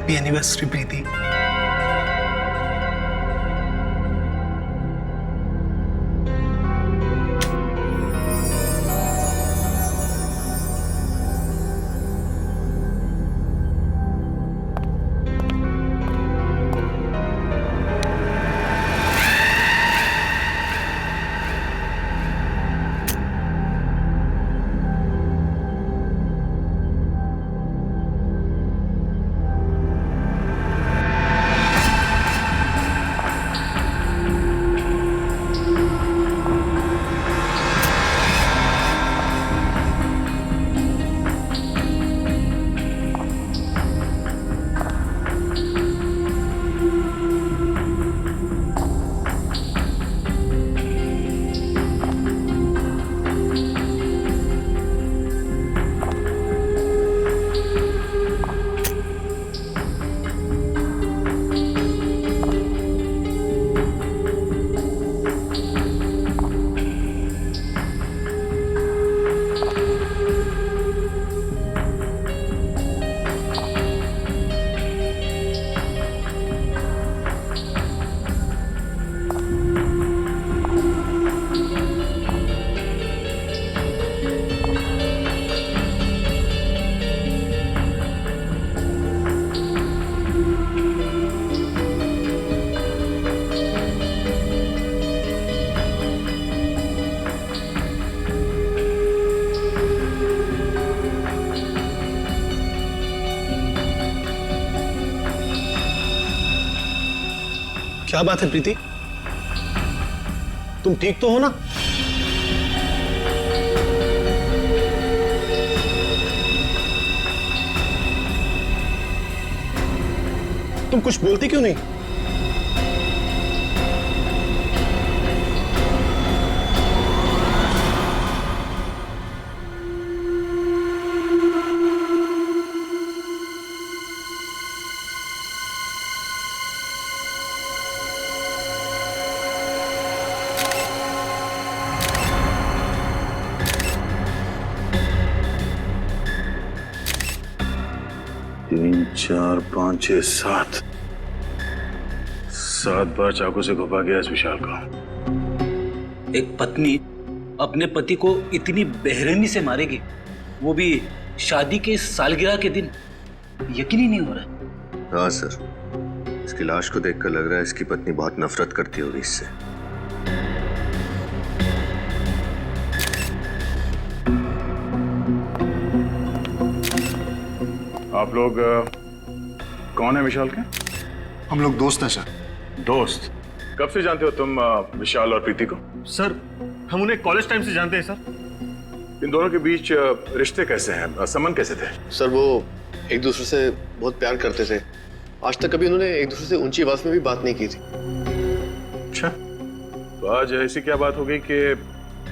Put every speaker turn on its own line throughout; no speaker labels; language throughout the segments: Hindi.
हैप्पी एनिवर्सरी प्रीति। क्या बात है प्रीति, तुम ठीक तो हो ना? तुम कुछ बोलती क्यों नहीं?
तीन, चार, पाँच, छह, सात। सात बार चाकू से घुपा गया इस विशाल को।
एक पत्नी अपने पति को इतनी बेरहमी से मारेगी, वो भी शादी के सालगिरह के दिन, यकीन ही नहीं हो रहा।
हाँ सर, इसकी लाश को देखकर लग रहा है इसकी पत्नी बहुत नफरत करती होगी इससे।
आप लोग कौन है विशाल के?
हम लोग दोस्त हैं सर।
दोस्त? कब से जानते हो तुम विशाल और प्रीति को?
सर हम उन्हें कॉलेज टाइम से जानते हैं सर।
इन दोनों के बीच रिश्ते कैसे हैं, संबंध कैसे थे?
सर वो एक दूसरे से बहुत प्यार करते थे। आज तक कभी उन्होंने एक दूसरे से ऊंची आवाज में भी बात नहीं की थी।
अच्छा, तो आज ऐसी क्या बात हो गई कि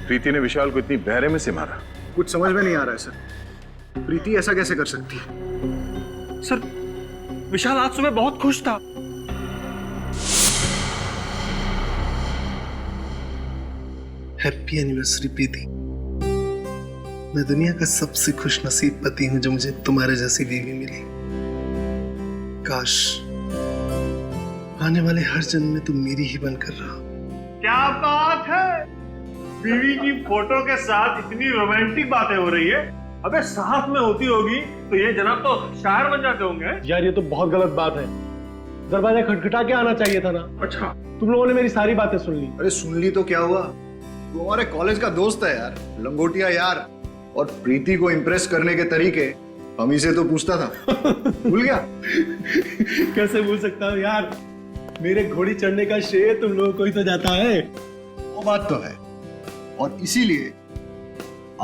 प्रीति ने विशाल को इतनी बेरहमी से मारा?
कुछ समझ में नहीं आ रहा है सर, प्रीति ऐसा कैसे कर सकती है?
सर विशाल आज सुबह बहुत खुश था।
हैप्पी एनिवर्सरी प्रीति। मैं दुनिया का सबसे खुशनसीब पति हूं जो मुझे तुम्हारे जैसी बीवी मिली। काश आने वाले हर जन्म में तुम मेरी ही बनकर रहो।
क्या बात है, बीवी की फोटो के साथ इतनी रोमांटिक बातें हो रही है। अबे साथ में होती होगी तो ये जनाब तो शायर बन जाते होंगे।
यार ये तो बहुत गलत बात है, दरवाजा खटखटा के आना चाहिए था ना।
अच्छा,
तुम लोगों ने मेरी सारी बातें सुन ली।
अरे सुन ली तो क्या हुआ, वो हमारे कॉलेज का दोस्त है यार, लंगोटिया यार। और प्रीति को इम्प्रेस करने के तरीके हम ही से तो पूछता था। भूल गया?
कैसे भूल सकता हूँ यार, मेरे घोड़ी चढ़ने का श्रेय तुम लोगों को ही तो जाता है।
वो बात तो है, और इसीलिए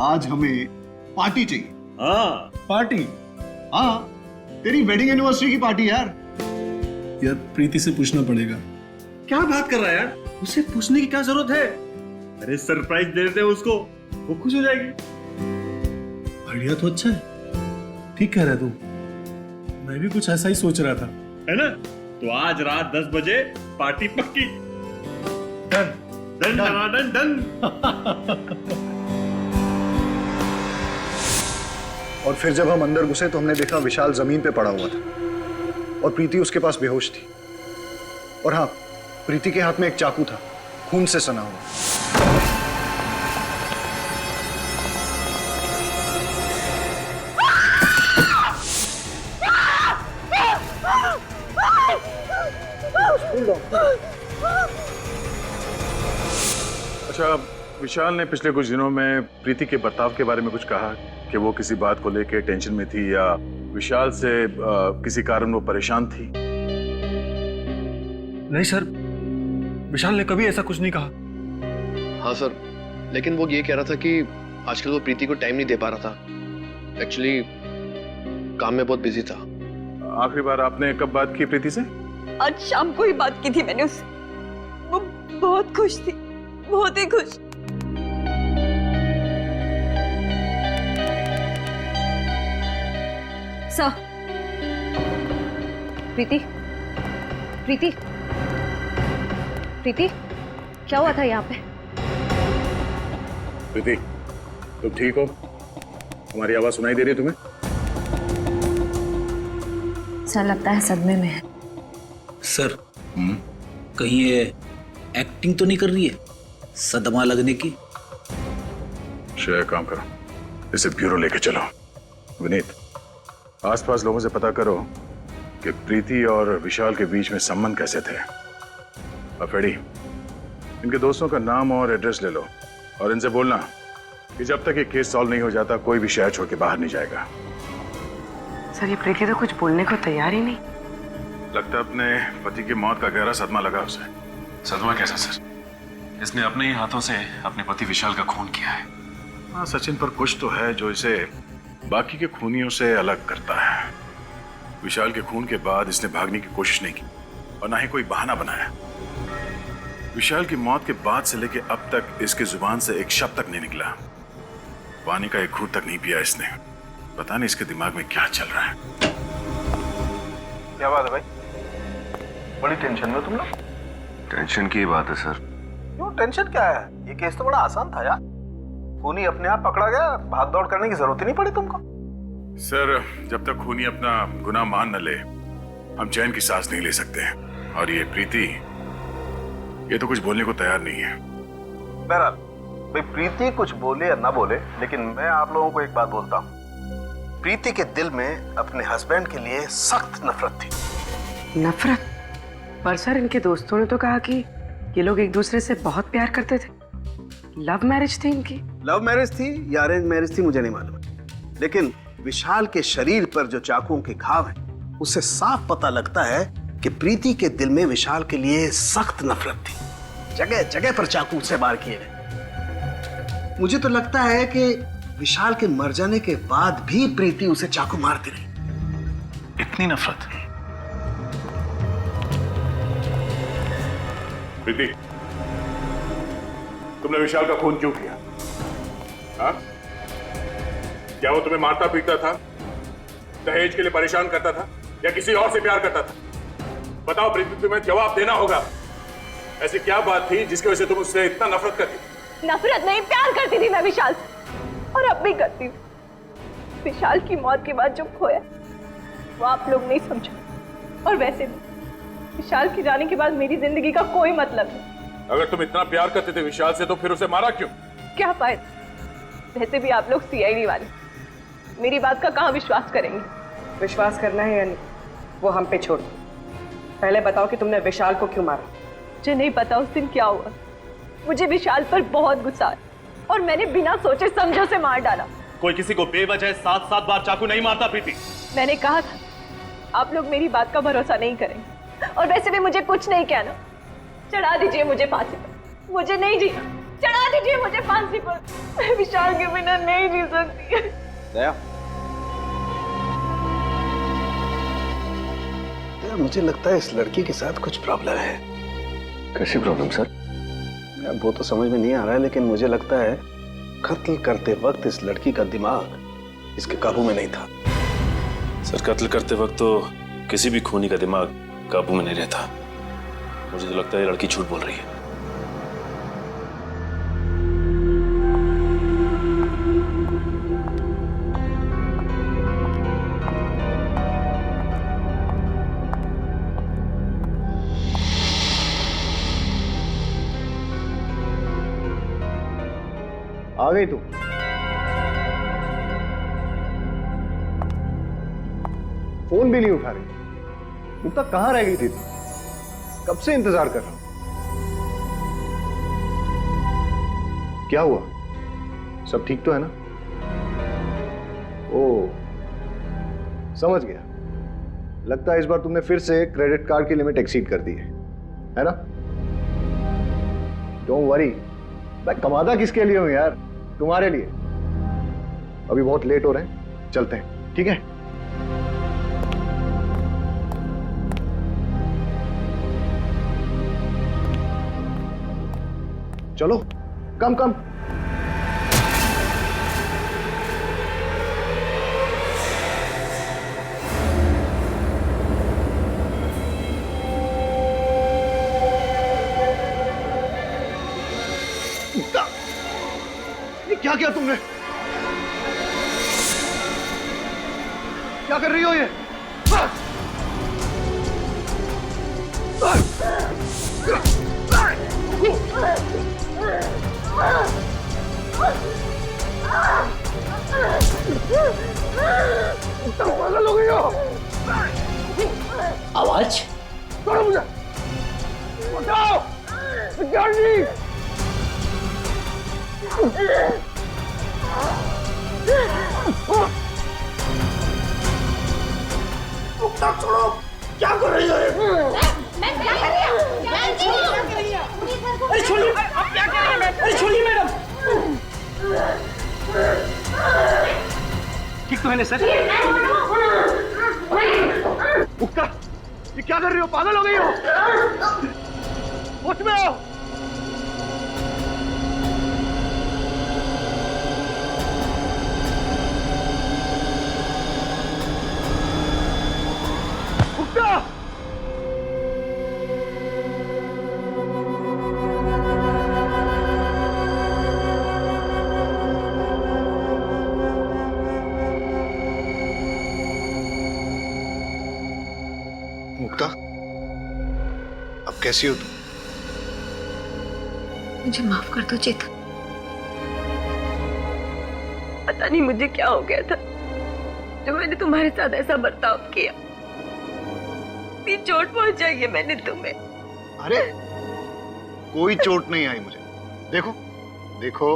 आज हमें पार्टी चाहिए।
हाँ
पार्टी?
हाँ, तेरी वेडिंग एनिवर्सरी की पार्टी यार।
यार प्रीति से पूछना पड़ेगा।
क्या बात कर रहा है यार, उसे पूछने की क्या जरूरत है। अरे सरप्राइज दे देते हैं उसको, वो खुश हो जाएगी।
बढ़िया, तो अच्छा है, ठीक कह रहा तू। मैं भी कुछ ऐसा ही सोच रहा था,
है ना? तो आज रात 10 बजे पार्टी पक्की।
Done
done done done done.
और फिर जब हम अंदर घुसे तो हमने देखा विशाल जमीन पे पड़ा हुआ था और प्रीति उसके पास बेहोश थी। और हाँ, प्रीति के हाथ में एक चाकू था, खून से सना हुआ।
अच्छा, विशाल ने पिछले कुछ दिनों में प्रीति के बर्ताव के बारे में कुछ कहा कि वो किसी बात को लेकर टेंशन में थी या विशाल से किसी कारण वो परेशान थी?
नहीं सर, विशाल ने कभी ऐसा कुछ नहीं कहा।
हाँ सर, लेकिन वो ये कह रहा था कि आजकल वो प्रीति को टाइम नहीं दे पा रहा था। एक्चुअली काम में बहुत बिजी था।
आखिरी बार आपने कब बात की प्रीति से?
आज शाम को ही बात की थी मैंने उससे। वो बहुत खुश थी, बहुत ही खुश।
सर, प्रीति, प्रीति, प्रीति, क्या हुआ था यहाँ पे?
प्रीति, तुम ठीक हो? हमारी आवाज सुनाई दे रही है तुम्हें?
सर, लगता है सदमे में है।
सर, कहीं ये एक्टिंग तो नहीं कर रही है सदमा लगने की?
श्रेया, काम करो, इसे ब्यूरो लेके चलो। विनीत, आसपास लोगों से पता करो कि प्रीति और विशाल के बीच में संबंध कैसे थे। अफेड़ी, इनके दोस्तों का नाम और एड्रेस ले लो और इनसे बोलना कि जब तक ये केस सॉल्व नहीं हो जाता कोई भी शहर छोड़ के बाहर नहीं जाएगा।
सर, ये प्रीति तो कुछ बोलने को तैयार ही नहीं।
लगता है अपने पति की मौत का गहरा सदमा लगा उसे।
सदमा कैसा सर? इसने अपने ही हाथों से अपने पति विशाल का खून किया है।
हाँ सचिन, पर कुछ तो है जो इसे बाकी के खूनियों से अलग करता है। विशाल के खून के बाद इसने भागने की कोशिश नहीं की और ना ही कोई बहाना बनाया। विशाल की मौत के बाद से लेके अब तक इसकी जुबान से एक शब्द तक नहीं निकला। पानी का एक घूंट तक नहीं पिया इसने। पता नहीं इसके दिमाग में क्या चल रहा है।
क्या बात है भाई? बड़ी टेंशन में तुम लोग?
टेंशन की बात है सर।
क्यों टेंशन क्या है? ये केस तो बड़ा आसान था यार। खूनी अपने आप पकड़ा गया, भाग दौड़ करने की जरूरत ही नहीं पड़ी तुमको।
सर, जब तक खूनी अपना गुनाह मान न ले हम चैन की सांस नहीं ले सकते। और ये प्रीति, ये तो कुछ बोलने को तैयार नहीं है।
बहरहाल भाई, प्रीति कुछ बोले या ना बोले, लेकिन मैं आप लोगों को एक बात बोलता हूँ, प्रीति के दिल में अपने हस्बैंड के लिए सख्त नफरत थी।
नफरत? पर सर, इनके दोस्तों ने तो कहा कि ये लोग एक दूसरे से बहुत प्यार करते थे। लव मैरिज थी इनकी।
लव मैरिज थी या अरेंज मैरिज थी मुझे नहीं मालूम, लेकिन विशाल के शरीर पर जो चाकुओं के घाव हैं, उससे साफ पता लगता है कि प्रीति के दिल में विशाल के लिए सख्त नफरत थी। जगह जगह पर चाकू से वार किए गए। मुझे तो लगता है कि विशाल के मर जाने के बाद भी प्रीति उसे चाकू मारती रही।
इतनी नफरत?
प्रीति, तुमने विशाल का खून क्यों किया? हाँ? क्या वो तुम्हें मारता पीटता था, दहेज के लिए परेशान करता था या किसी और से प्यार करता था? बताओ प्रीति, तुम्हें जवाब देना होगा। ऐसी क्या बात थी जिसकी वजह से तुम उससे इतना नफरत करती?
नफरत नहीं, प्यार करती थी मैं विशाल से, और अब भी करती हूँ। विशाल की मौत के बाद जो खोया वो आप लोग नहीं समझो, और वैसे भी विशाल की जाने के बाद मेरी जिंदगी का कोई मतलब नहीं।
अगर तुम इतना प्यार करते थे विशाल से तो फिर उसे मारा क्यों?
क्या फायदा? वैसे भी आप लोग सीआईडी वाले मेरी बात का कहाँ विश्वास करेंगे?
विश्वास करना है या नहीं, वो हम पे छोड़ दो। पहले बताओ कि तुमने विशाल को क्यों मारा?
मुझे नहीं पता उस दिन क्या हुआ। मुझे विशाल पर बहुत गुस्सा है और मैंने बिना सोचे समझे उसे मार डाला।
कोई किसी को बेवजह 7-7 बार चाकू नहीं मारता प्रीति।
मैंने कहा था आप लोग मेरी बात का भरोसा नहीं करेंगे, और वैसे भी मुझे कुछ नहीं कहना। चढ़ा दीजिए मुझे फांसी पर, मुझे नहीं जीना। चढ़ा दीजिए मुझे फांसी पर, मैं विशाल के बिना नहीं जी सकती।
दया, मुझे लगता है इस लड़की के साथ कुछ प्रॉब्लम है।
कैसी प्रॉब्लम सर?
यार वो तो समझ में नहीं आ रहा है, लेकिन मुझे लगता है कत्ल करते वक्त इस लड़की का दिमाग इसके काबू में नहीं था।
सर, कत्ल करते वक्त तो किसी भी खूनी का दिमाग काबू में नहीं रहता। मुझे तो लगता है ये लड़की झूठ बोल रही है।
आ गई तू? फोन भी नहीं उठा रही। मुक्ता कहां रह गई थी तू? कब से इंतजार कर रहा हूं। क्या हुआ? सब ठीक तो है ना? ओ, समझ गया। लगता है इस बार तुमने फिर से क्रेडिट कार्ड की लिमिट एक्सीड कर दी है ना? डोंट वरी, मैं कमाता किसके लिए हूं यार? तुम्हारे लिए। अभी बहुत लेट हो रहे हैं, चलते हैं, ठीक है? चलो, कम कम। ये क्या किया तुमने? क्या कर रही हो ये? पागल हो गई हो?
आवाज
छोड़ो मुझे! उठाओ! सिक्योरिटी! छोड़ो! क्या कर रही हो?
मैं क्या कर रही हूँ?
अरे छोड़िए, आप क्या कर रही हैं? अरे छोड़िए मैडम। ठीक तो है ना सर?
मुक्ता, ये क्या कर रही हो? पागल हो गई हो? होश में आओ! मुक्ता! मुक्ता, अब कैसी हो तुम?
मुझे माफ कर दो चेतन।
पता नहीं मुझे क्या हो गया था जो मैंने तुम्हारे साथ ऐसा बर्ताव किया। इतनी चोट पहुंचाई है मैंने तुम्हें।
अरे, कोई चोट नहीं आई मुझे। देखो, देखो,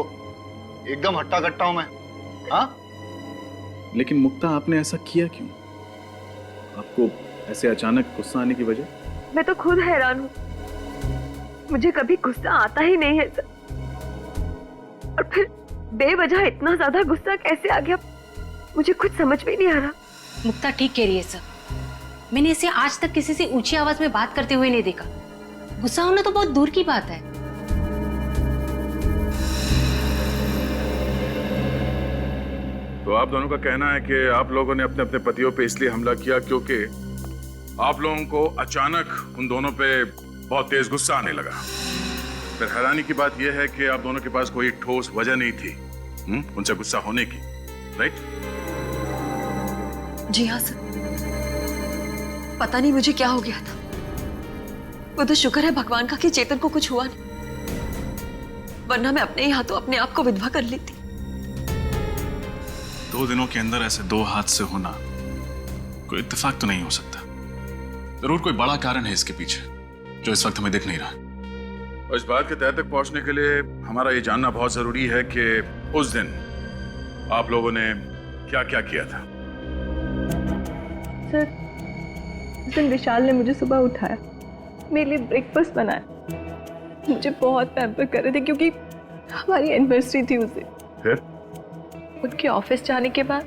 एकदम हट्टा कट्टा हूं मैं। हाँ?
लेकिन मुक्ता, आपने ऐसा किया क्यों? आपको ऐसे अचानक गुस्सा आने की वजह?
मैं तो खुद हैरान हूँ, मुझे कभी गुस्सा आता ही नहीं है सर। और फिर बेवजह इतना ज्यादा गुस्सा कैसे आ गया, मुझे कुछ समझ में नहीं आ रहा।
मुक्ता ठीक कह रही है सर। मैंने इसे आज तक किसी से ऊंची आवाज में बात करते हुए नहीं देखा। गुस्सा होना तो बहुत दूर की बात है।
तो आप दोनों का कहना है कि आप लोगों ने अपने अपने पतियों पे इसलिए हमला किया क्योंकि आप लोगों को अचानक उन दोनों पे बहुत तेज गुस्सा आने लगा। फिर हैरानी की बात यह है कि आप दोनों के पास कोई ठोस वजह नहीं थी उनसे गुस्सा होने की, राइट?
जी हाँ सर, पता नहीं मुझे क्या हो गया था। वो तो शुक्र है भगवान का कि चेतन को कुछ हुआ नहीं, वरना मैं अपने ही हाथों अपने आप को विधवा कर लेती।
2 दिनों के अंदर ऐसे 2 हादसे होना कोई इत्तेफाक तो नहीं हो सकता। जरूर कोई बड़ा कारण है इसके पीछे जो इस वक्त हमें दिख नहीं रहा। और इस बात के तह तक पहुंचने के लिए हमारा ये जानना बहुत जरूरी है कि उस दिन आप लोगों ने क्या क्या किया था।
सर, उस दिन विशाल ने मुझे सुबह उठाया, मेरे लिए ब्रेकफास्ट बनाया, मुझे बहुत पैम्पर कर रहे थे क्योंकि हमारी एनिवर्सरी थी उस दिन।
फिर
उनके ऑफिस जाने के बाद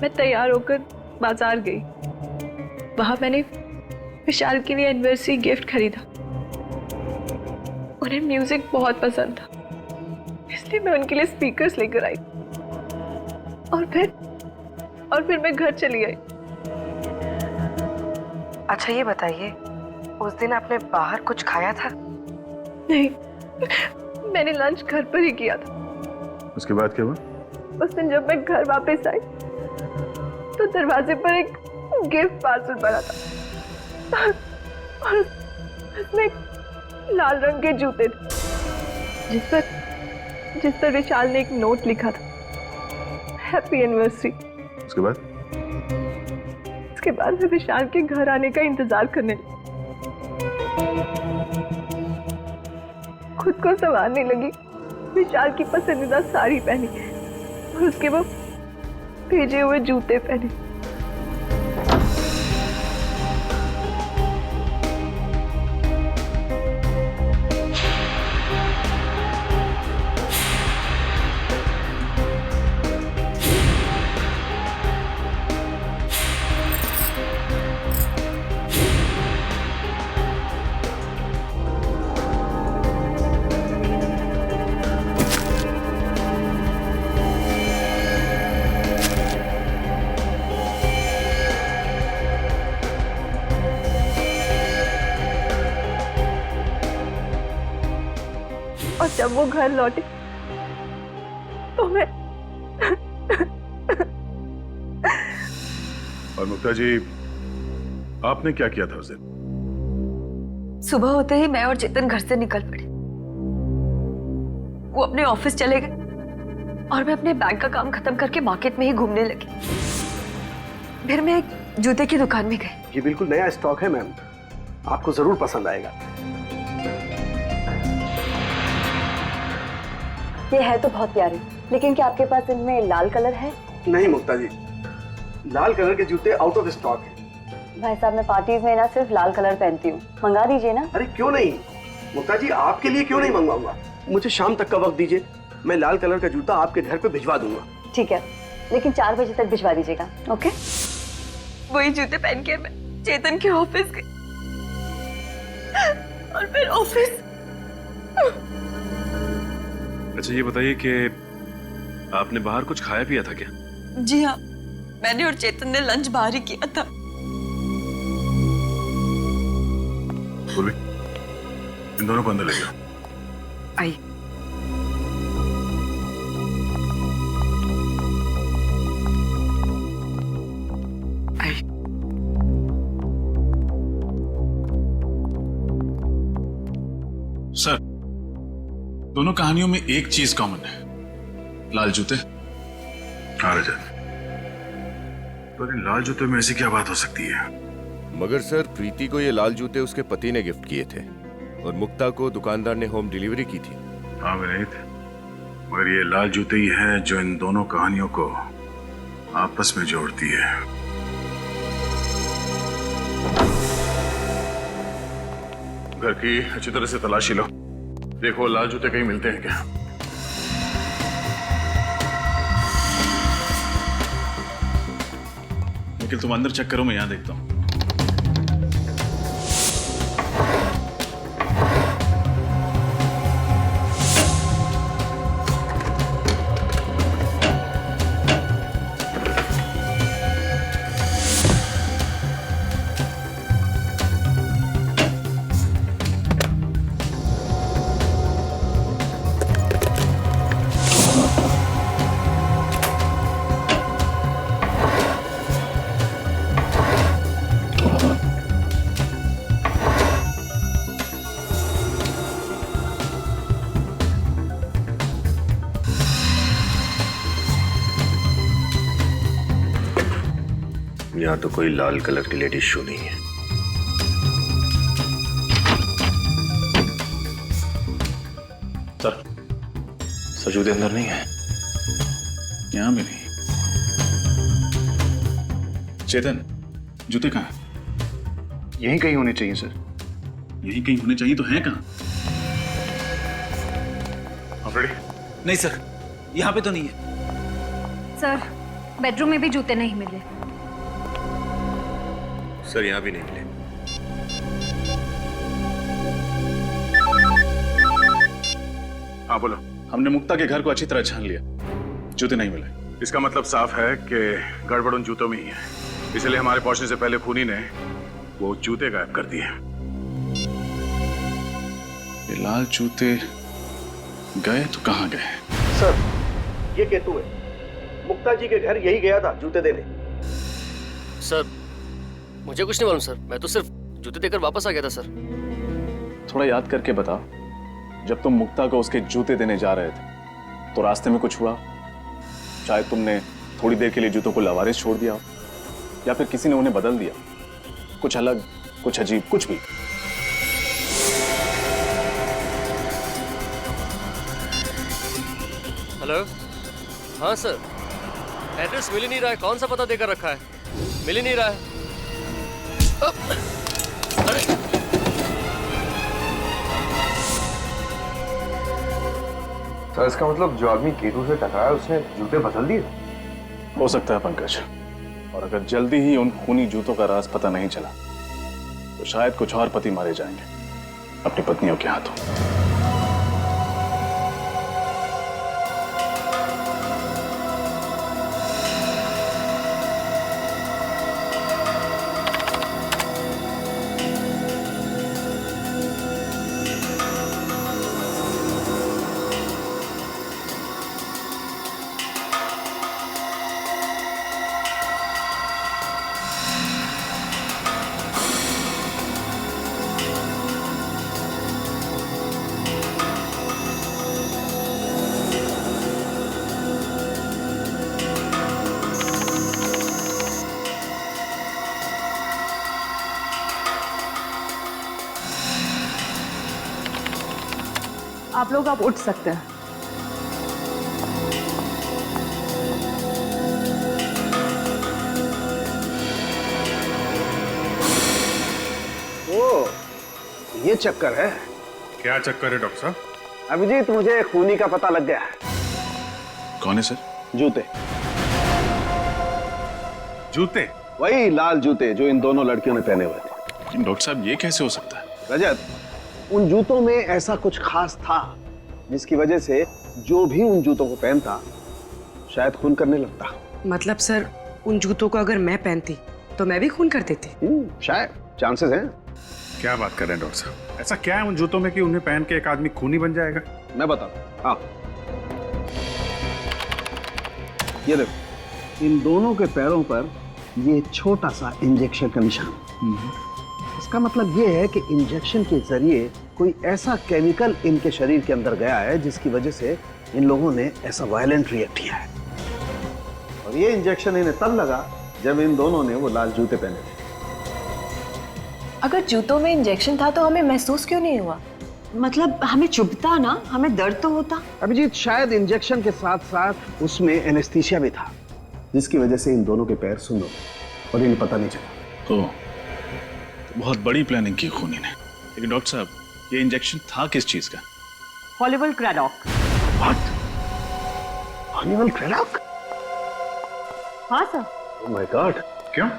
मैं तैयार होकर बाजार गई। वहां मैंने विशाल के लिए एनिवर्सरी गिफ्ट खरीदा। उन्हें म्यूजिक बहुत पसंद था, इसलिए मैं उनके लिए स्पीकर्स लेकर आई और फिर मैं घर चली आई।
अच्छा ये बताइए, उस दिन आपने बाहर कुछ खाया था?
नहीं, मैंने लंच घर पर ही किया था।
उसके बाद क्या हुआ?
उस दिन जब मैं घर वापस आई तो दरवाजे पर एक गिफ्ट पार्सल पड़ा था और उसमें लाल रंग के जूते थे जिस पर जिस पर विशाल ने एक नोट लिखा था, हैप्पी एनिवर्सरी।
उसके बाद
उसके बाद मैं विशाल के घर आने का इंतजार करने लगी। खुद को संवारने लगी, विशाल की पसंदीदा साड़ी पहनी और उसके वो भेजे हुए जूते पहने। और जब वो घर लौटे तो मैं
और मुक्ता जी, आपने क्या किया था उस दिन?
सुबह होते ही मैं और चेतन घर से निकल पड़े। वो अपने ऑफिस चले गए और मैं अपने बैंक का काम खत्म करके मार्केट में ही घूमने लगी। फिर मैं एक जूते की दुकान में गई।
ये बिल्कुल नया स्टॉक है मैम, आपको जरूर पसंद आएगा।
ये है तो बहुत प्यारे, लेकिन क्या आपके पास इनमें लाल कलर है?
नहीं मुक्ता जी, लाल कलर के जूते आउट ऑफ स्टॉक है।
भाई साहब, मैं पार्टीज में ना सिर्फ लाल कलर पहनती हूँ, मंगा दीजिए ना।
अरे क्यों नहीं मुक्ता जी, आपके लिए क्यों नहीं मंगवाऊंगा। मुझे शाम तक का वक्त दीजिए, मैं लाल कलर का जूता आपके घर पे भिजवा दूंगा।
ठीक है, लेकिन 4 बजे तक भिजवा दीजिएगा। ओके? वही जूते पहन के मैं चेतन के ऑफिस गई और फिर ऑफिस।
अच्छा ये बताइए कि आपने बाहर कुछ खाया पिया था क्या?
जी हाँ, मैंने और चेतन ने लंच बाहर ही किया था।
पूर्वी, इन दोनों को अंदर ले जाओ।
आई। आई।
सर, दोनों कहानियों में एक चीज कॉमन है, लाल जूते।
हाँ रजत, तो इन लाल जूते में ऐसी क्या बात हो सकती है?
मगर सर, प्रीति को ये लाल जूते उसके पति ने गिफ्ट किए थे और मुक्ता को दुकानदार ने होम डिलीवरी की थी।
हाँ विनीत, मगर ये लाल जूते ही हैं जो इन दोनों कहानियों को आपस में जोड़ती है। घर की अच्छी तरह से तलाशी लो, देखो लाल जूते कहीं मिलते हैं क्या।
निखिल तुम अंदर चेक करो, मैं यहां देखता हूं।
यहाँ तो कोई लाल कलर की लेडीज शू नहीं है।
सर जूते अंदर नहीं है, यहां भी नहीं। चेतन, जूते कहाँ हैं?
यहीं कहीं होने चाहिए सर।
यहीं कहीं होने चाहिए, तो हैं कहाँ?
नहीं सर, यहाँ पे तो नहीं है।
सर, बेडरूम में भी जूते नहीं मिले।
सर यहाँ भी नहीं मिले।
हाँ बोलो।
हमने मुक्ता के घर को अच्छी तरह छान लिया, जूते नहीं मिले।
इसका मतलब साफ है कि गड़बड़ उन जूतों में ही है, इसलिए हमारे पहुंचने से पहले खूनी ने वो जूते गायब कर दिए।
ये लाल जूते गए तो कहाँ गए?
सर, ये केतु है, मुक्ता जी के घर यही गया था जूते देने।
सर मुझे कुछ नहीं मालूम सर, मैं तो सिर्फ जूते देकर वापस आ गया था सर।
थोड़ा याद करके बताओ, जब तुम मुक्ता को उसके जूते देने जा रहे थे तो रास्ते में कुछ हुआ, शायद तुमने थोड़ी देर के लिए जूतों को लावारिस छोड़ दिया, या फिर किसी ने उन्हें बदल दिया, कुछ अलग, कुछ अजीब, कुछ भी।
हेलो, हाँ सर, एड्रेस मिल ही नहीं रहा है। कौन सा पता देकर रखा है? मिल ही नहीं रहा है। अरे
सर, इसका मतलब जो आदमी केतु से टकराया उसने जूते बदल दिए?
हो सकता है पंकज, और अगर जल्दी ही उन खूनी जूतों का राज पता नहीं चला तो शायद कुछ और पति मारे जाएंगे अपनी पत्नियों के हाथों।
आप लोग आप उठ सकते हैं।
ओ, ये चक्कर है।
क्या चक्कर है डॉक्टर साहब?
अभिजीत, मुझे खूनी का पता लग गया है।
कौन है सर?
जूते।
जूते?
वही लाल जूते जो इन दोनों लड़कियों ने पहने हुए थे।
लेकिन डॉक्टर साहब, ये कैसे हो सकता है?
रजत, उन जूतों में ऐसा कुछ खास था जिसकी वजह से जो भी उन जूतों को पहनता शायद खून करने लगता।
मतलब सर, उन जूतों को अगर मैं पहनती तो मैं भी खून कर देती?
शायद, चांसेस हैं।
क्या बात कर रहे हैं डॉक्टर साहब? ऐसा क्या है उन जूतों में कि उन्हें पहन के एक आदमी खूनी बन जाएगा?
मैं बताता हूं। ये देखो, इन दोनों के पैरों पर ये छोटा सा इंजेक्शन का निशान। इसका मतलब ये है कि इंजेक्शन के जरिए कोई ऐसा केमिकल इनके शरीर के अंदर गया है जिसकी वजह से इन लोगों ने ऐसा वायलेंट रिएक्ट किया है। और ये इंजेक्शन इन्हें तब लगा जब इन दोनों ने वो लाल जूते पहने थे।
अगर जूतों में इंजेक्शन था तो हमें महसूस क्यों नहीं हुआ? मतलब हमें चुभता ना, हमें दर्द तो होता।
अभिजीत, शायद इंजेक्शन के साथ साथ उसमें एनेस्थीसिया भी था जिसकी वजह से इन दोनों के पैर सुन्न हो गए और इन्हें पता नहीं चला।
तो बहुत बड़ी प्लानिंग की खूनी ने। लेकिन डॉक्टर साहब, ये इंजेक्शन था किस चीज का?
हॉलीवुड क्रेडॉक।
व्हाट? हॉलीवुड क्रेडॉक?
हाँ सर।
Oh my God.
क्यों?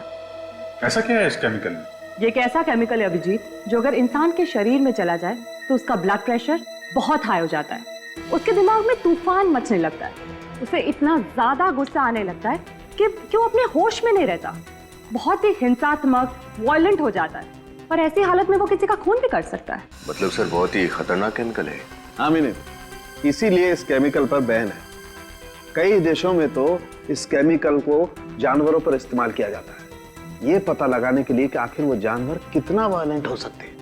ऐसा क्या है इस केमिकल में?
ये एक ऐसा केमिकल है अभिजीत, जो अगर इंसान के शरीर में चला जाए तो उसका ब्लड प्रेशर बहुत हाई हो जाता है, उसके दिमाग में तूफान मचने लगता है, उसे इतना ज्यादा गुस्सा आने लगता है कि वो अपने होश में नहीं रहता, बहुत ही हिंसात्मक, वायलेंट हो जाता है, और ऐसी हालत में वो किसी का खून भी कर सकता है।
मतलब सर, बहुत ही खतरनाक केमिकल है।
हाँ मीने, इसीलिए इस केमिकल पर बैन है। कई देशों में तो इस केमिकल को जानवरों पर इस्तेमाल किया जाता है, ये पता लगाने के लिए कि आखिर वो जानवर कितना वायलेंट हो सकते हैं।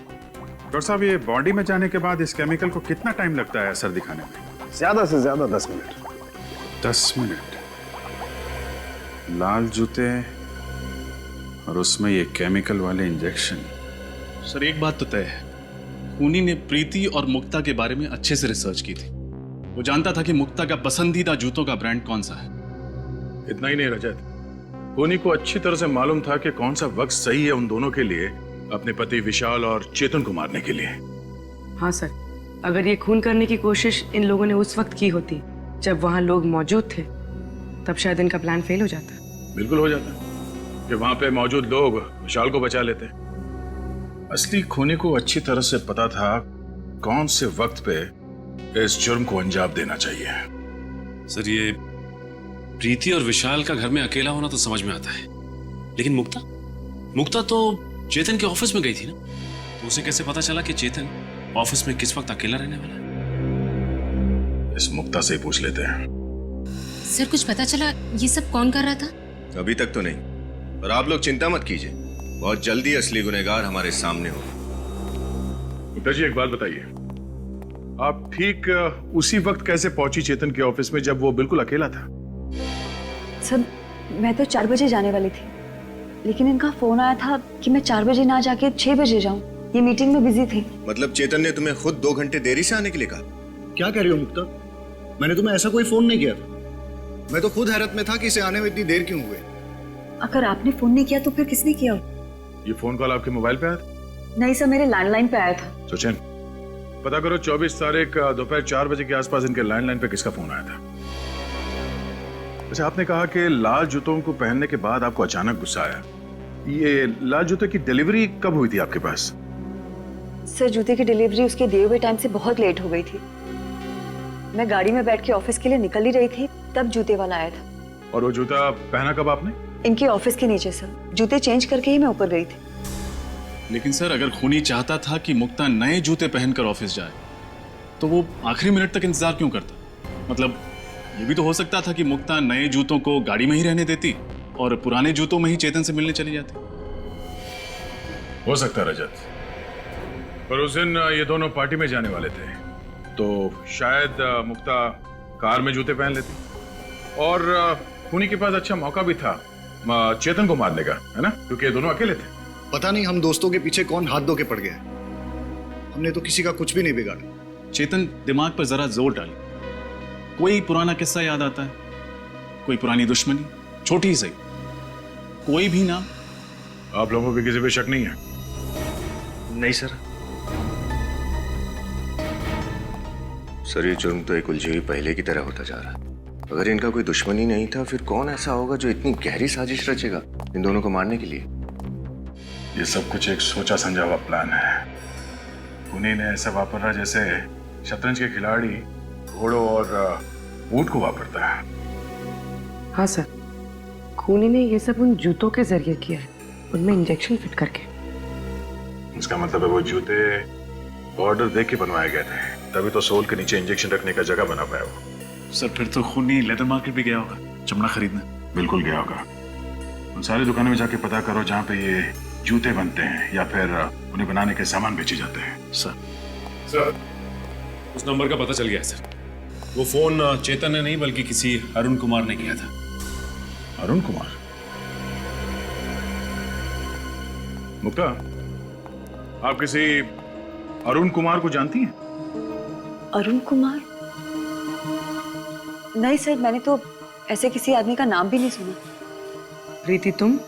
डॉक्टर साहब, ये बॉडी में जाने के बाद इस केमिकल को कितना टाइम लगता है असर दिखाने में?
ज्यादा से ज्यादा 10 मिनट।
10 मिनट? लाल जूते और उसमें ये केमिकल वाले इंजेक्शन।
सर, एक बात तो तय है, खूनी ने प्रीति और मुक्ता के बारे में अच्छे से रिसर्च की थी। वो जानता था कि मुक्ता का पसंदीदा जूतों का ब्रांड कौन सा है।
इतना ही नहीं रजत, खूनी को अच्छी तरह से मालूम था कि कौन सा वक्त सही है उन दोनों के लिए अपने पति विशाल और चेतन को मारने के लिए।
हाँ सर, अगर ये खून करने की कोशिश इन लोगों ने उस वक्त की होती जब वहां लोग मौजूद थे, तब शायद इनका प्लान फेल हो जाता।
बिल्कुल हो जाता कि वहां पे मौजूद लोग विशाल को बचा लेते। असली खूनी को अच्छी तरह से पता था कौन से वक्त पे इस जुर्म को अंजाम देना चाहिए।
सर, ये प्रीति और विशाल का घर में अकेला होना तो समझ में आता है, लेकिन मुक्ता तो चेतन के ऑफिस में गई थी ना, तो उसे कैसे पता चला कि चेतन ऑफिस में किस वक्त अकेला रहने वाला है?
इस मुक्ता से ही पूछ लेते हैं।
सर, कुछ पता चला ये सब कौन कर रहा था?
अभी तक तो नहीं, पर आप लोग चिंता मत कीजिए, बहुत जल्दी असली गुनहगार हमारे सामने होगा।
मुक्ता जी, एक बात बताइए, आप ठीक उसी वक्त कैसे पहुंची चेतन के ऑफिस में जब वो बिल्कुल अकेला था?
सर मैं तो 4 बजे जाने वाली थी, लेकिन इनका फोन आया था कि मैं 4 बजे ना जाके 6 बजे जाऊं। ये मीटिंग में बिजी थी।
मतलब चेतन ने तुम्हें खुद 2 घंटे देरी से आने के लिए कहा? क्या कह रही हो मुक्ता? मैंने तुम्हें ऐसा कोई फोन नहीं किया था। मैं तो खुद हैरत में था कि इसे आने में इतनी देर क्यों हुई।
अगर आपने फोन नहीं किया तो फिर किसने किया?
ये फोन कॉल आपके मोबाइल पे आया था?
नहीं सर, मेरे लैंडलाइन पे आया था।
सचिन, पता करो 24 तारीख दोपहर 4 बजे के आसपास इनके लैंडलाइन पे किसका फोन आया था। अच्छा, आपने कहा कि लाल जूतों को पहनने के बाद आपको अचानक गुस्सा आया। ये लाल जूते की डिलीवरी कब हुई थी आपके पास?
सर जूते की डिलीवरी उसके दिए हुए टाइम से बहुत लेट हो गई थी। मैं गाड़ी में बैठ के ऑफिस के लिए निकल ही रही थी, तब जूते वाला आया था।
और वो जूता पहना कब आपने?
इनके ऑफिस के नीचे सर। जूते चेंज करके ही मैं ऊपर गई थी।
लेकिन सर, अगर खूनी चाहता था कि मुक्ता नए जूते पहनकर ऑफिस जाए तो वो आखिरी मिनट तक इंतजार क्यों करता? मतलब ये भी तो हो सकता था कि मुक्ता नए जूतों को गाड़ी में ही रहने देती और पुराने जूतों में ही चेतन से मिलने चली जाती।
हो सकता है रजत, पर उस दिन ये दोनों पार्टी में जाने वाले थे, तो शायद मुक्ता कार में जूते पहन लेती और खूनी के पास अच्छा मौका भी था चेतन को मारने का, है ना? क्योंकि ये दोनों अकेले थे।
पता नहीं हम दोस्तों के पीछे कौन हाथ धो के पड़ गया। हमने तो किसी का कुछ भी नहीं बिगाड़ा।
चेतन, दिमाग पर जरा जोर डाली। कोई पुराना किस्सा याद आता है? कोई पुरानी दुश्मनी, छोटी ही सही, कोई भी नाम?
आप लोगों को किसी पे शक नहीं है?
नहीं सर।
सर, ये जुर्म तो एक उलझी हुई पहले की तरह होता जा रहा। अगर इनका कोई दुश्मनी नहीं था, फिर कौन ऐसा होगा जो इतनी गहरी साजिश रचेगा इन दोनों को मारने के लिए?
ये सब कुछ एक सोचा समझा हुआ प्लान है। खूनी ने ऐसा वापरा जैसे शतरंज के खिलाड़ी घोड़ों और ऊंट को वापरता है।
हाँ सर, खूनी ने ये सब उन जूतों के जरिए किया है, उनमें इंजेक्शन फिट करके।
इसका मतलब है वो जूते ऑर्डर देख के बनवाए गए थे, तभी तो सोल के नीचे इंजेक्शन रखने का जगह बना पाया वो।
सर, फिर तो खूनी लेदर मार्केट भी गया होगा चमड़ा खरीदने।
बिल्कुल गया होगा। उन सारी दुकानों में जाके पता करो जहाँ पे ये जूते बनते हैं या फिर उन्हें बनाने के सामान बेचे जाते हैं।
सर, उस नंबर का पता चल गया है सर। वो फोन चेतन ने नहीं बल्कि किसी अरुण कुमार ने किया था।
अरुण कुमार? मुक्ता, आप किसी अरुण कुमार को जानती हैं?
अरुण कुमार? नहीं सर, मैंने तो ऐसे किसी आदमी का नाम भी नहीं सुना।
प्रीति, तुम?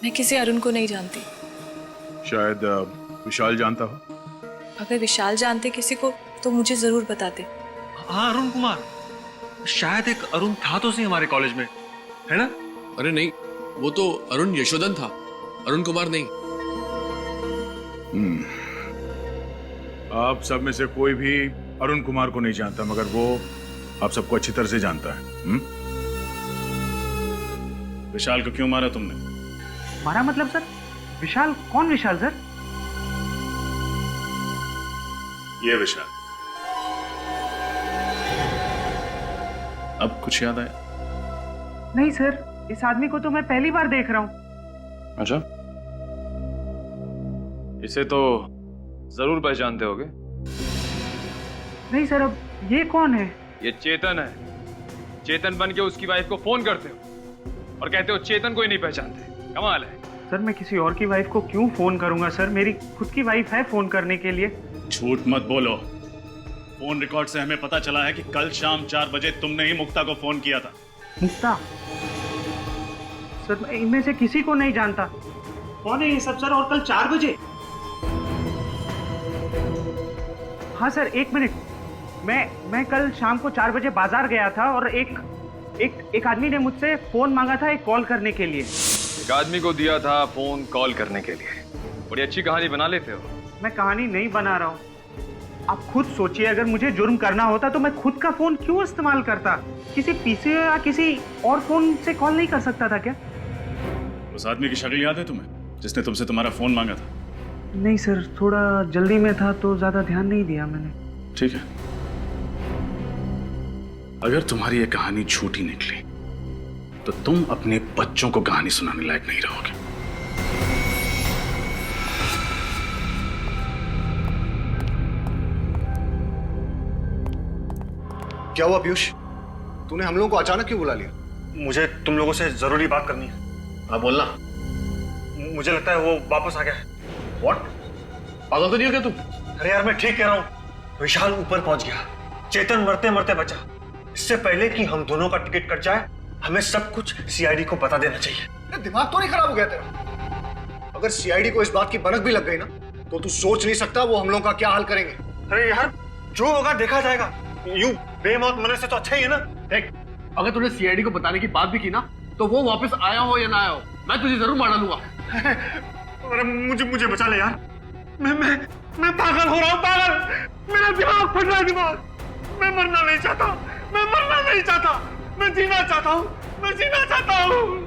मैं किसी अरुण को नहीं जानती।
शायद विशाल जानता हो।
अगर विशाल जानते किसी को तो मुझे जरूर बताते।
हाँ, अरुण कुमार। शायद एक अरुण था तो सही हमारे कॉलेज में, है ना?
अरे नहीं, वो तो अरुण यशोधन था, अरुण कुमार नहीं।
आप सब में से कोई भी अरुण कुमार को नहीं जानता, मगर वो आप सबको अच्छी तरह से जानता है।
विशाल को क्यों मारा तुमने?
मारा मतलब सर? विशाल? कौन विशाल सर?
ये विशाल। अब कुछ याद आया?
नहीं सर, इस आदमी को तो मैं पहली बार देख रहा हूँ।
अच्छा,
इसे तो जरूर पहचानते होगे।
नहीं सर, अब ये कौन है?
ये चेतन है। चेतन बन के उसकी वाइफ को फोन करते हो और कहते हो चेतन को ही नहीं पहचानते। कमाल है।
सर, मैं किसी और की वाइफ को क्यों फोन करूंगा सर? मेरी खुद की वाइफ है फोन करने के लिए।
झूठ मत बोलो। फोन रिकॉर्ड से हमें पता चला है कि कल शाम 4 बजे तुमने ही मुक्ता को फोन किया था।
मुक्ता? सर, मैं इनमें से किसी को नहीं जानता। कौन है ये सब सर? और कल 4 बजे? हाँ सर, 1 मिनट। मैं कल शाम को 4 बजे बाजार गया था और एक आदमी ने मुझसे फोन मांगा था एक कॉल करने के लिए।
एक आदमी को दिया था फोन कॉल करने के लिए। बड़ी अच्छी कहानी बना लेते हो।
मैं कहानी नहीं बना रहा हूँ, आप खुद सोचिए। अगर मुझे जुर्म करना होता तो मैं खुद का फोन क्यों इस्तेमाल करता? किसी पीसी या किसी और फोन से कॉल नहीं कर सकता था क्या?
उस आदमी की शक्ल याद है तुम्हें, जिसने तुमसे तुम्हारा फोन मांगा था?
नहीं सर, थोड़ा जल्दी में था तो ज्यादा ध्यान नहीं दिया मैंने।
ठीक है, अगर तुम्हारी ये कहानी झूठी निकली तो तुम अपने बच्चों को कहानी सुनाने लायक नहीं रहोगे।
क्या हुआ पीयूष? तूने हम लोगों को अचानक क्यों बुला लिया?
मुझे तुम लोगों से जरूरी बात करनी है।
हाँ बोलना।
मुझे लगता है वो वापस आ गया है।
What? पागल तो नहीं हो क्या तू?
अरे यार मैं ठीक कह रहा हूँ। विशाल ऊपर पहुंच गया, चेतन मरते मरते बचा। इससे पहले कि हम दोनों का टिकट कट जाए, हमें सब कुछ सीआईडी को बता देना चाहिए।
दिमाग तो नहीं खराब हो गया तेरा? अगर सीआईडी को इस बात की भनक भी लग गई ना, तो तू सोच नहीं सकता वो हम लोगों का क्या हाल करेंगे।
अरे यार जो होगा देखा जाएगा। यूं बेमौत मरने से तो अच्छा ही है ना।
देख, अगर तूने सीआईडी को बताने की बात भी की ना, तो वो वापस आया हो या ना आया हो, मैं तुझे जरूर मार डालूंगा।
अरे मुझे बचा ले यार। मैं पागल हो रहा हूँ, पागल। मेरा दिमाग फट रहा है, दिमाग। मैं मरना नहीं चाहता, मैं मरना नहीं चाहता, मैं जीना चाहता हूँ, मैं जीना चाहता हूँ।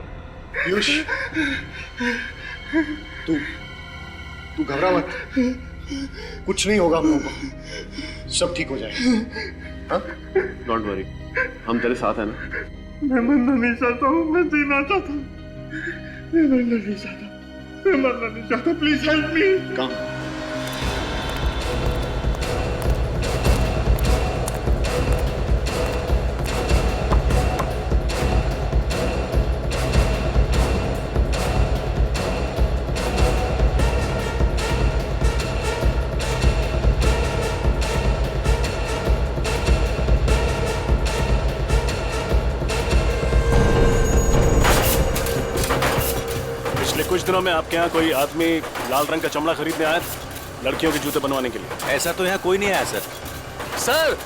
पीयूष, तू घबरा मत, कुछ नहीं होगा हम लोगों को, सब ठीक हो जाएगा।
डोंट वरी, हम तेरे साथ हैं ना।
मैं मरना नहीं चाहता हूँ, मैं जीना चाहता हूँ, मैं मरना नहीं चाहता, मैं मरना नहीं चाहता। Please help me.
कहाँ?
कुछ दिनों में आपके यहाँ कोई आदमी लाल रंग का चमड़ा खरीदने आया था लड़कियों के जूते बनवाने के लिए?
ऐसा तो यहाँ कोई नहीं आया सर।
सर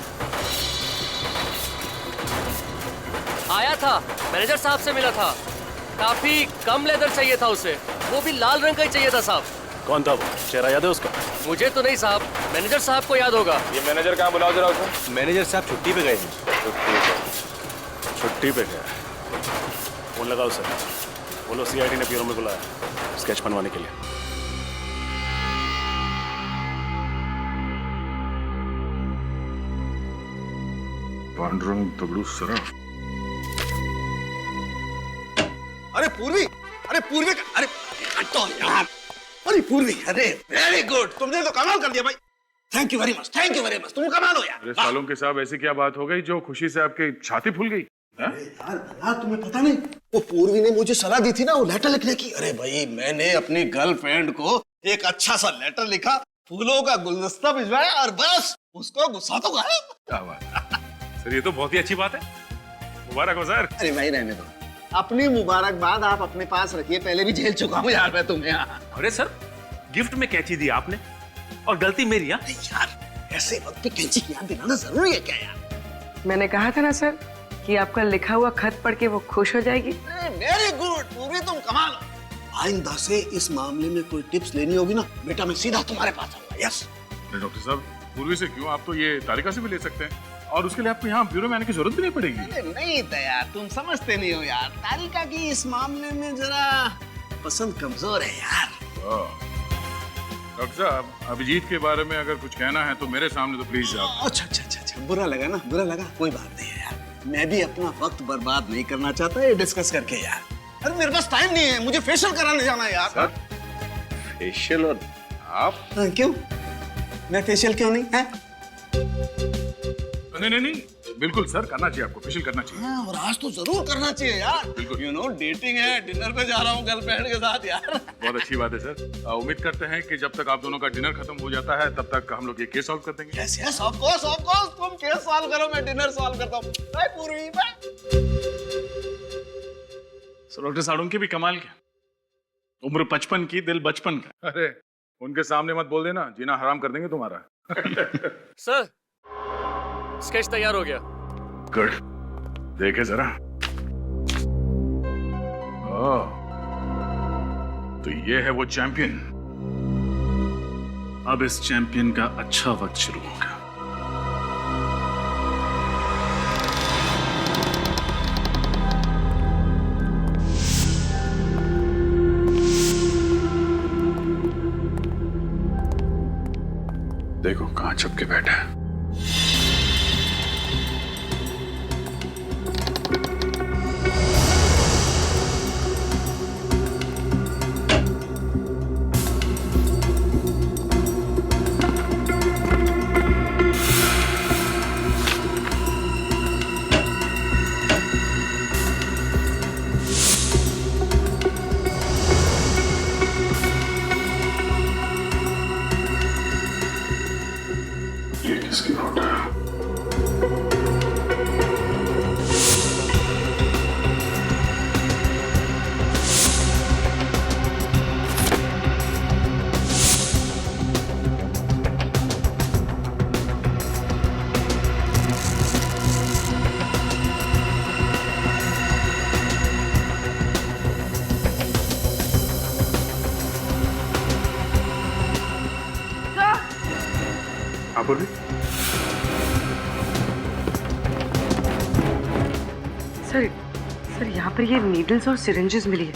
आया था, मैनेजर साहब से मिला था। काफी कम लेदर चाहिए था उसे, वो भी लाल रंग का ही चाहिए था साहब।
कौन था वो? चेहरा याद है उसका?
मुझे तो नहीं साहब, मैनेजर साहब को याद होगा।
ये मैनेजर कहाँ, बुलाओ जरा उसे।
मैनेजर साहब छुट्टी पे गए हैं।
छुट्टी पे गया। फोन लगाओ सर, बोलो सीआईडी ने ब्यूरो में बुलाया स्केच बनवाने के लिए।
पांडुरंग दगड़ू सराफ।
अरे पूर्वी, अरे हटो यार। अरे पूर्वी, अरे वेरी गुड, तुमने तो कमाल कर दिया भाई। Thank you very much, thank you very much, तुम कमाल हो यार।
अरे सालों के साहब, ऐसी क्या बात हो गई जो खुशी से आपकी छाती फूल गई?
यार तुम्हें पता नहीं, वो पूर्वी ने मुझे सलाह दी थी ना वो लेटर लिखने की। अरे भाई मैंने अपनी गर्लफ्रेंड को एक अच्छा सा लेटर लिखा, फूलों का गुलदस्ता भिजवाया और बस उसको गुस्सा तो गायब।
क्या बात सर, ये तो बहुत ही अच्छी बात है। मुबारक हो सर।
अरे भाई रहने दो, अपनी मुबारकबाद आप अपने पास रखिए, पहले भी झेल चुका हूँ यार मैं तुम्हें।
अरे सर गिफ्ट में कैंची दी आपने और गलती मेरी।
यार ऐसे वक्त पे कैंची की याद दिलाना जरूरी है क्या यार?
मैंने कहा था ना सर कि आपका लिखा हुआ खत पढ़ के वो खुश हो जाएगी।
वेरी गुड पूरी, तुम कमाल हो। आइंदा से इस मामले में कोई टिप्स लेनी होगी ना बेटा, मैं सीधा तुम्हारे पास आऊंगा। यस
डॉक्टर साहब, पूर्वी से क्यों, आप तो ये तारिका से भी ले सकते हैं और उसके लिए आपको यहाँ ब्यूरो में आने की जरूरत भी नहीं पड़ेगी।
अरे नहीं दया, तुम समझते नहीं हो यार, तारिका की इस मामले में जरा पसंद कमजोर है यार।
डॉक्टर साहब, अभिजीत के बारे में अगर कुछ कहना है तो मेरे सामने तो प्लीज आप।
अच्छा, बुरा लगा ना, बुरा लगा, कोई बात नहीं है यार। मैं भी अपना वक्त बर्बाद नहीं करना चाहता ये डिस्कस करके यार। अरे मेरे पास टाइम नहीं है, मुझे फेशियल कराने जाना है यार।
Sir
facial? और आप? क्यों? मैं फेशियल क्यों नहीं है?
नहीं, बिल्कुल सर, करना चाहिए आपको, फेशियल करना चाहिए।
हाँ, और आज तो जरूर करना चाहिए यार। यू नो डेटिंग है, डिनर पे जा रहा हूँ गर्लफ्रेंड के साथ यार।
बहुत अच्छी बात है सर। उम्मीद करते हैं कि जब तक आप दोनों का डिनर खत्म हो जाता है तब तक हम लोग ये केस सॉल्व कर देंगे।
यस यस, ऑफ कोर्स तुम केस सॉल्व करो, मैं डिनर सॉल्व करता हूँ। बाय पूर्वी, बाय।
सो डॉक्टर साड़ुंकी की भी कमाल क्या, उम्र 55 की, दिल बचपन का।
अरे उनके सामने मत बोल देना, जीना हराम कर देंगे तुम्हारा।
सर स्केच तैयार हो गया।
गुड, देखे जरा। तो ये है वो चैंपियन।
अब इस चैंपियन का अच्छा वक्त शुरू होगा।
देखो कहां छुप के बैठा है। इसकी फोटो।
हाँ बोलिए।
सर यहाँ पर ये नीडल्स और सिरिंजेस मिली है।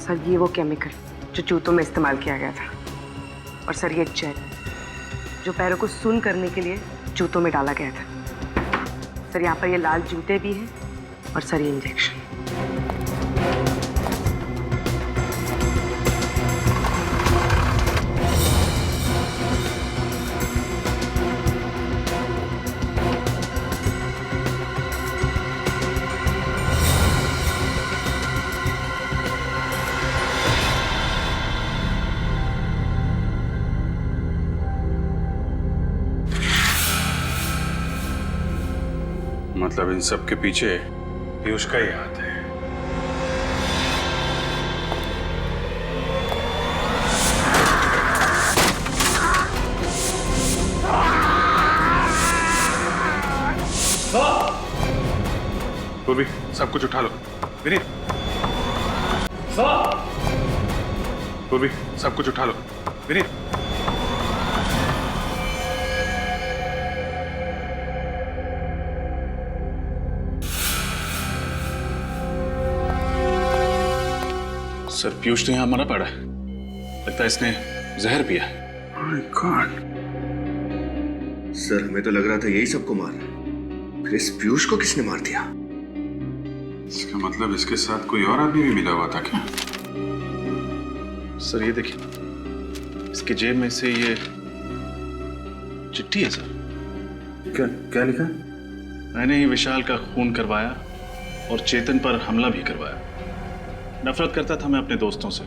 सर ये वो केमिकल जो जूतों में इस्तेमाल किया गया था। और सर ये जेल जो पैरों को सुन्न करने के लिए जूतों में डाला गया था। सर यहाँ पर ये लाल जूते भी हैं और सर ये इंजेक्शन।
मतलब इन सब के पीछे पीयूष का ही हाथ है। पूर्वी, सब कुछ उठा लो। विनीत, पूर्वी, सब कुछ उठा लो। विनीत,
सर पीयूष तो यहाँ मरा पड़ा है। लगता है इसने जहर पिया।
My God। सर हमें तो लग रहा था यही सबको मार रहा है। फिर इस पीयूष को किसने मार दिया?
इसका मतलब इसके साथ कोई और आदमी भी मिला हुआ था क्या?
सर ये देखिए, इसकी जेब में से ये चिट्ठी है सर।
क्या क्या लिखा?
मैंने ही विशाल का खून करवाया और चेतन पर हमला भी करवाया। नफरत करता था मैं अपने दोस्तों से।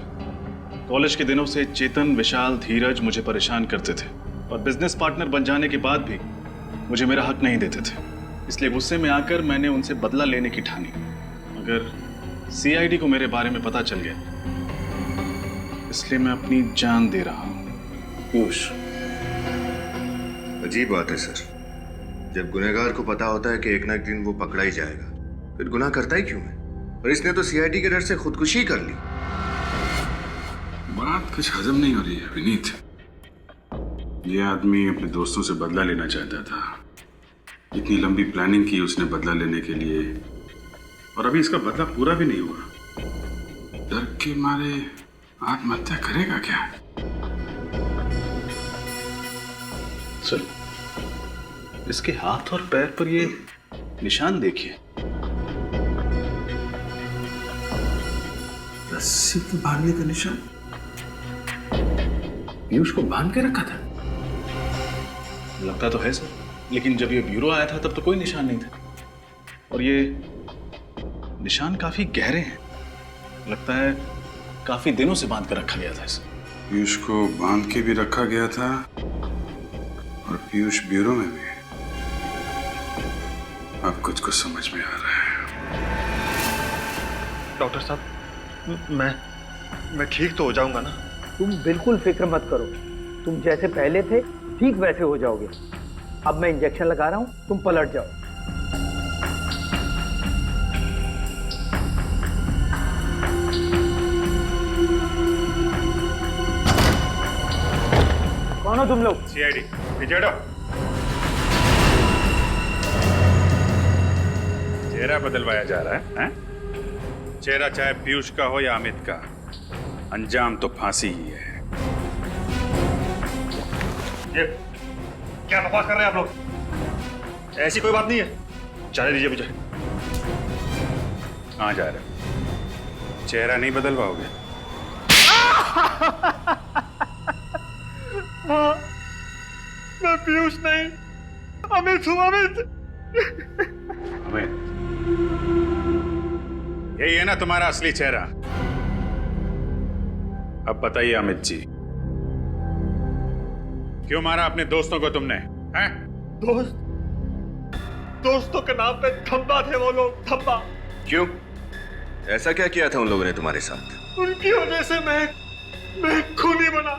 कॉलेज के दिनों से चेतन, विशाल, धीरज मुझे परेशान करते थे और बिजनेस पार्टनर बन जाने के बाद भी मुझे मेरा हक नहीं देते थे। इसलिए गुस्से में आकर मैंने उनसे बदला लेने की ठानी। अगर सीआईडी को मेरे बारे में पता चल गया, इसलिए मैं अपनी जान दे रहा हूं।
पीयूष, अजीब बात है सर। जब गुनहगार को पता होता है कि एक ना एक दिन वो पकड़ा ही जाएगा, फिर गुनाह करता ही क्यों है? और इसने तो सीआईडी के डर से खुदकुशी कर ली।
बात कुछ हजम नहीं हो रही है विनीत। ये आदमी अपने दोस्तों से बदला लेना चाहता था। इतनी लंबी प्लानिंग की उसने बदला लेने के लिए, और अभी इसका बदला पूरा भी नहीं हुआ। डर के मारे आत्महत्या करेगा क्या?
सर, इसके हाथ और पैर पर ये निशान देखिए।
रस्सी के बांधने का निशान। पीयूष को बांध के रखा था।
लगता तो है सर, लेकिन जब ये ब्यूरो आया था तब तो कोई निशान नहीं था। और ये निशान काफी गहरे हैं। लगता है काफी दिनों से बांध कर रखा गया था इसे।
पीयूष को बांध के भी रखा गया था और पीयूष ब्यूरो में भी। अब कुछ समझ में आ रहा है।
डॉक्टर साहब, मैं ठीक तो हो जाऊंगा ना?
तुम बिल्कुल फिक्र मत करो। तुम जैसे पहले थे ठीक वैसे हो जाओगे। अब मैं इंजेक्शन लगा रहा हूं, तुम पलट जाओ। कौन हो तुम लोग?
सीआईडी। पीछे हटो।
चेहरा बदलवाया जा रहा है, हैं? चेहरा चाहे पीयूष का हो या अमित का, अंजाम तो फांसी ही है।
ये क्या बकवास कर रहे हैं आप लोग? ऐसी कोई बात नहीं है। जाने दीजिए मुझे।
कहाँ जा रहे? चेहरा नहीं बदलवाओगे?
मैं पीयूष नहीं, अमित हूँ। अमित,
यही है ना तुम्हारा असली चेहरा? अब बताइए अमित जी, क्यों मारा अपने दोस्तों को तुमने? हैं?
दोस्तों के नाम पे धब्बा थे वो लोग, धब्बा।
क्यों? ऐसा क्या किया था उन लोगों ने तुम्हारे साथ?
उनकी वजह से मैं खूनी बना।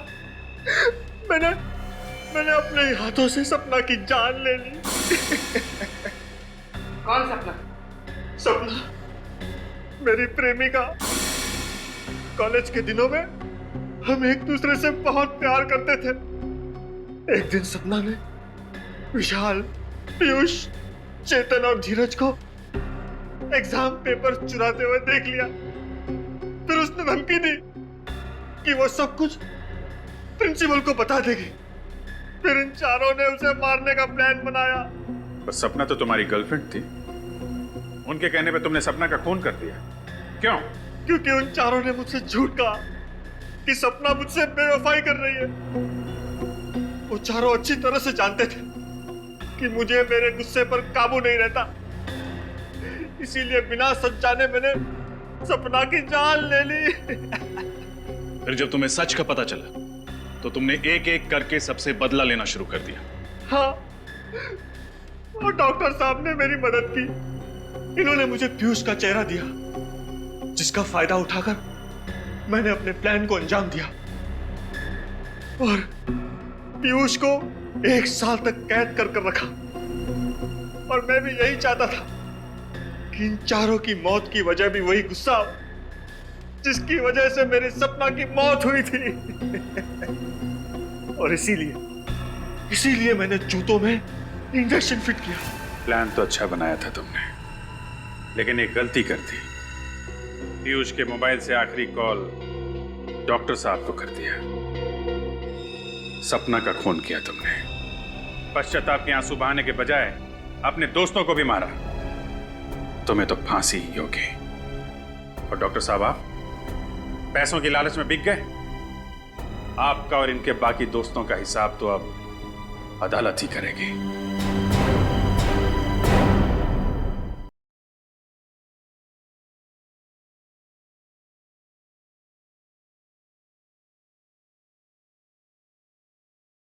मैंने अपने ही हाथों से सपना की जान ले ली।
कौन सपना?
सपना मेरी प्रेमिका। कॉलेज के दिनों में हम एक दूसरे से बहुत प्यार करते थे। एक दिन सपना ने विशाल, पीयूष, चेतन और धीरज को एग्जाम पेपर चुराते हुए देख लिया। फिर उसने धमकी दी कि वो सब कुछ प्रिंसिपल को बता देगी। फिर इन चारों ने उसे मारने का प्लान बनाया।
बस सपना तो तुम्हारी गर्लफ्रेंड थी, उनके कहने पे तुमने सपना का खून कर दिया। क्यों?
क्योंकि उन चारों ने मुझसे झूठ कहा कि सपना मुझसे बेवफाई कर रही है। वो चारों अच्छी तरह से जानते थे कि मुझे मेरे गुस्से पर काबू नहीं रहता, इसीलिए बिना सच जाने मैंने सपना की जान ले ली।
फिर जब तुम्हें सच का पता चला तो तुमने एक एक करके सबसे बदला लेना शुरू कर दिया।
हाँ, और डॉक्टर साहब ने मेरी मदद की। इन्होंने मुझे पीयूष का चेहरा दिया, जिसका फायदा उठाकर मैंने अपने प्लान को अंजाम दिया और पीयूष को 1 साल तक कैद कर रखा। और मैं भी यही चाहता था कि इन चारों की मौत की वजह भी वही गुस्सा हो जिसकी वजह से मेरे सपना की मौत हुई थी। और इसीलिए मैंने जूतों में इंजेक्शन फिट किया।
प्लान तो अच्छा बनाया था तुमने, लेकिन एक गलती कर दी। पीयूष के मोबाइल से आखिरी कॉल डॉक्टर साहब को कर दिया। सपना का खून किया तुमने। पश्चाताप के आंसू बहाने के बजाय अपने दोस्तों को भी मारा। तुम्हें तो फांसी ही होगी। और डॉक्टर साहब, आप पैसों की लालच में बिक गए। आपका और इनके बाकी दोस्तों का हिसाब तो अब अदालत ही करेगी।